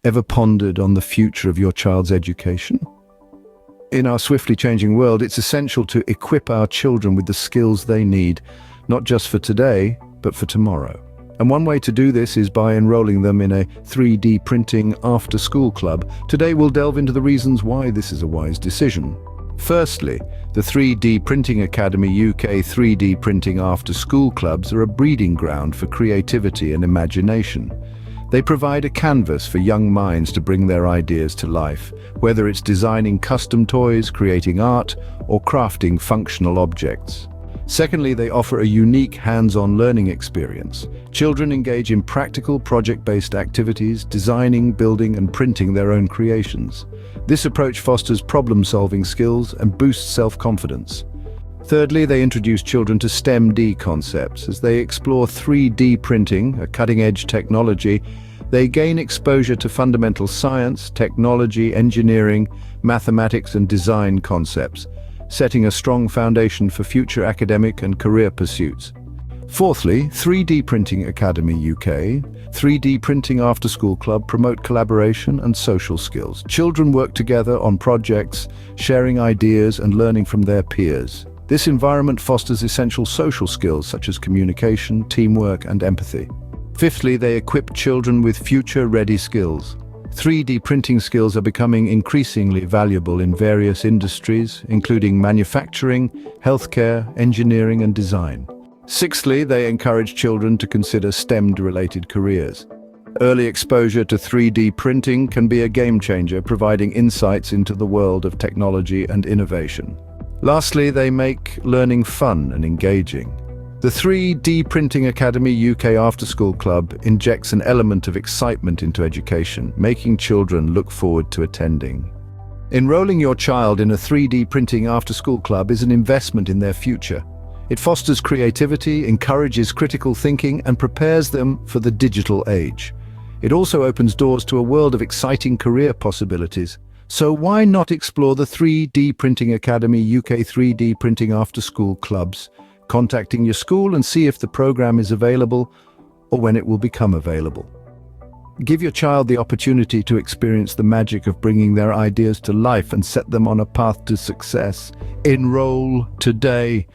Ever pondered on the future of your child's education? In our swiftly changing world, it's essential to equip our children with the skills they need, not just for today, but for tomorrow. And one way to do this is by enrolling them in a 3D printing after-school club. Today we'll delve into the reasons why this is a wise decision. Firstly, the 3D Printing Academy UK 3D Printing After-School Clubs are a breeding ground for creativity and imagination. They provide a canvas for young minds to bring their ideas to life, whether it's designing custom toys, creating art, or crafting functional objects. Secondly, they offer a unique hands-on learning experience. Children engage in practical project-based activities, designing, building, and printing their own creations. This approach fosters problem-solving skills and boosts self-confidence. Thirdly, they introduce children to STEM-D concepts. As they explore 3D printing, a cutting-edge technology, they gain exposure to fundamental science, technology, engineering, mathematics, and design concepts, setting a strong foundation for future academic and career pursuits. Fourthly, 3D Printing Academy UK, 3D Printing After-School Club promote collaboration and social skills. Children work together on projects, sharing ideas and learning from their peers. This environment fosters essential social skills such as communication, teamwork, and empathy. Fifthly, they equip children with future-ready skills. 3D printing skills are becoming increasingly valuable in various industries, including manufacturing, healthcare, engineering, and design. Sixthly, they encourage children to consider STEM-related careers. Early exposure to 3D printing can be a game-changer, providing insights into the world of technology and innovation. Lastly, they make learning fun and engaging. The 3D Printing Academy UK After-School Club injects an element of excitement into education, making children look forward to attending. Enrolling your child in a 3D Printing After-School Club is an investment in their future. It fosters creativity, encourages critical thinking, and prepares them for the digital age. It also opens doors to a world of exciting career possibilities. So why not explore the 3D Printing Academy UK 3D Printing After-School Clubs, contacting your school and see if the program is available or when it will become available. Give your child the opportunity to experience the magic of bringing their ideas to life and set them on a path to success. Enroll today.